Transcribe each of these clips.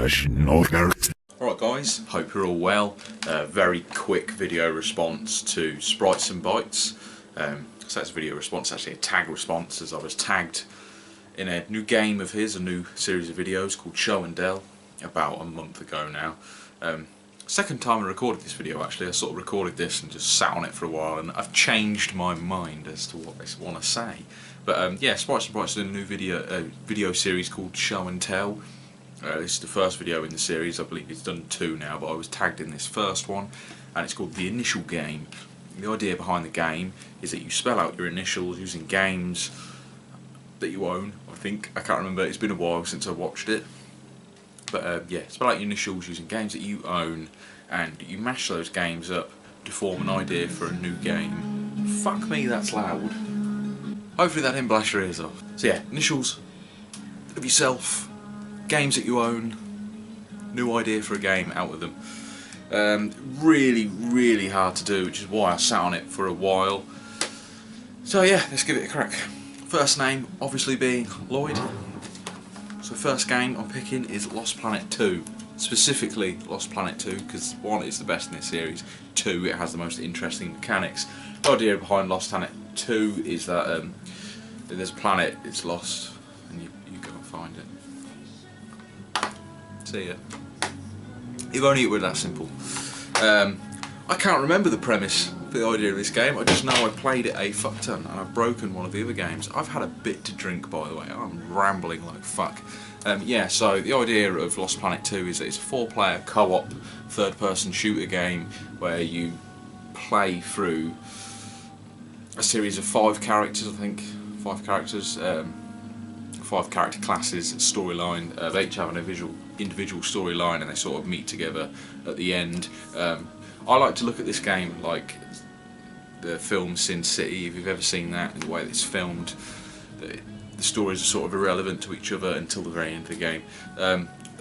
Alright guys, hope you're all well. Very quick video response to SpritesnBytes. So that's a video response, actually a tag response, as I was tagged in a new game of his, a new series of videos called Show and Tell, about a month ago now. Second time I recorded this video actually. I sort of recorded this and just sat on it for a while, and I've changed my mind as to what I want to say. But yeah, SpritesnBytes did a new video series called Show and Tell. This is the first video in the series. I believe he's done two now, but I was tagged in this first one, and it's called The Initial Game. The idea behind the game is that you spell out your initials using games that you own, I think. I can't remember, it's been a while since I watched it. But yeah, spell out your initials using games that you own, and you mash those games up to form an idea for a new game. Fuck me, that's loud. Hopefully that didn't blast your ears off. So yeah, initials of yourself, games that you own, new idea for a game, out with them. Really hard to do, which is why I sat on it for a while. So yeah, let's give it a crack. First name obviously being Lloyd. So first game I'm picking is Lost Planet 2. Specifically Lost Planet 2 because 1 is the best in this series, 2 it has the most interesting mechanics. The idea behind Lost Planet 2 is that there's a planet, it's lost, and you go and find it. See ya. If only it were that simple. I can't remember the premise for the idea of this game. I just know I played it a fuck ton and I've broken one of the other games. I've had a bit to drink, by the way. I'm rambling like fuck. Yeah, so the idea of Lost Planet 2 is that it's a 4-player co-op third-person shooter game where you play through a series of 5 characters, I think. 5 characters, 5 character classes, storyline. They each have an individual storyline, and they sort of meet together at the end. I like to look at this game like the film Sin City, if you've ever seen that, and the way that it's filmed. The stories are sort of irrelevant to each other until the very end of the game.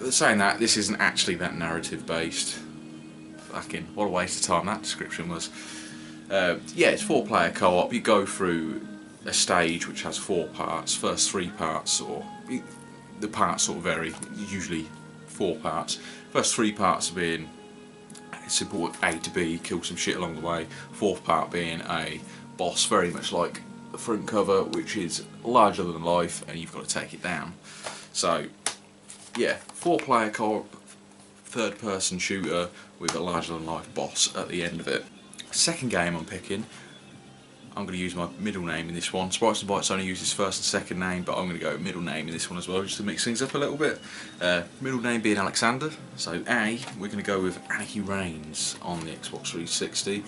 Saying that, this isn't actually that narrative based. Fucking, what a waste of time that description was. Yeah, it's 4-player co-op. You go through a stage which has 4 parts. First 3 parts, or the parts sort of vary, usually 4 parts. First 3 parts being simple A to B, kill some shit along the way. 4th part being a boss, very much like the front cover, which is larger than life and you've got to take it down. So yeah, 4-player co-op, third-person shooter with a larger than life boss at the end of it. Second game I'm picking, I'm going to use my middle name in this one. SpritesnBytes only uses first and second name, but I'm going to go middle name in this one as well, just to mix things up a little bit. Middle name being Alexander. So A, we're going to go with Anarchy Reigns on the Xbox 360.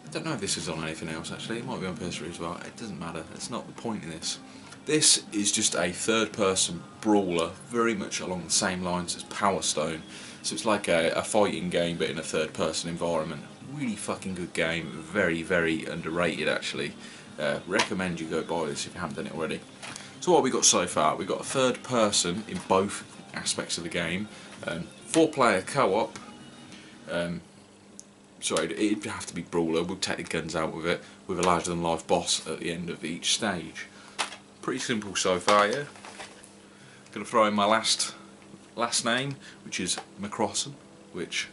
I don't know if this is on anything else actually, it might be on PS3 as well, it doesn't matter, that's not the point in this. This is just a third-person brawler, very much along the same lines as Power Stone. So it's like a fighting game but in a third-person environment. Really fucking good game, very underrated actually. Recommend you go buy this if you haven't done it already. So what have we got so far? We've got a third person in both aspects of the game, 4-player co-op. Sorry, it'd have to be brawler, we'll take the guns out with it, with a larger than life boss at the end of each stage. Pretty simple so far, yeah? Gonna throw in my last name, which is McCrossan, which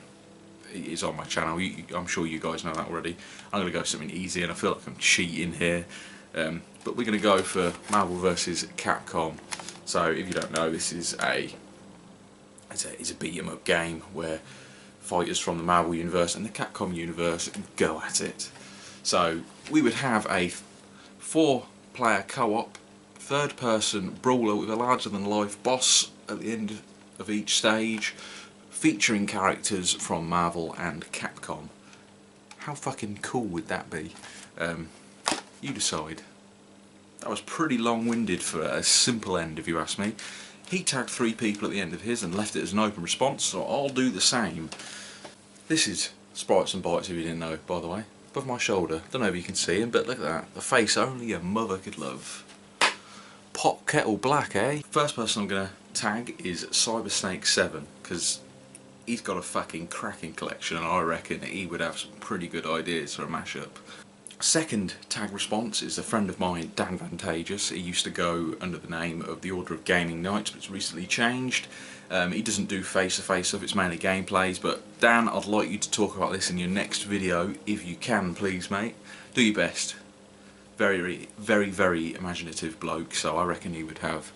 is on my channel. I'm sure you guys know that already. I'm going to go something easy, and I feel like I'm cheating here. But we're going to go for Marvel vs Capcom. So if you don't know, this is it's a beat 'em up game where fighters from the Marvel universe and the Capcom universe go at it. So we would have a 4-player co-op, third-person brawler with a larger than life boss at the end of each stage, featuring characters from Marvel and Capcom. How fucking cool would that be? You decide. That was pretty long-winded for a simple end, if you ask me. He tagged 3 people at the end of his and left it as an open response, so I'll do the same. This is SpritesnBytes, if you didn't know, by the way. Above my shoulder. Don't know if you can see him, but look at that. The face only a mother could love. Pot kettle black, eh? First person I'm going to tag is Cybersnake7, because he's got a fucking cracking collection and I reckon he would have some pretty good ideas for a mashup. Second tag response is a friend of mine, Dan Vantageous. He used to go under the name of the Order of Gaming Knights, but it's recently changed. He doesn't do face-to-face stuff, it's mainly gameplays. But Dan, I'd like you to talk about this in your next video, if you can, please, mate. Do your best. Very, very, very imaginative bloke, so I reckon he would have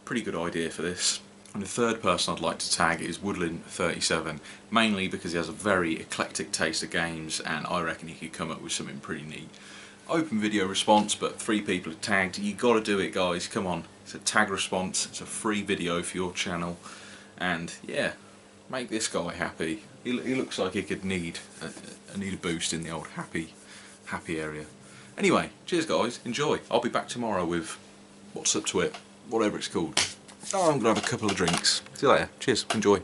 a pretty good idea for this. And the third person I'd like to tag is Woodland37, mainly because he has a very eclectic taste of games, and I reckon he could come up with something pretty neat. Open video response, but 3 people are tagged. You got to do it, guys. Come on, it's a tag response. It's a free video for your channel, and yeah, make this guy happy. He looks like he could need a boost in the old happy area. Anyway, cheers, guys. Enjoy. I'll be back tomorrow with what's up to it, whatever it's called. Oh, I'm gonna have a couple of drinks. See you later. Cheers. Enjoy.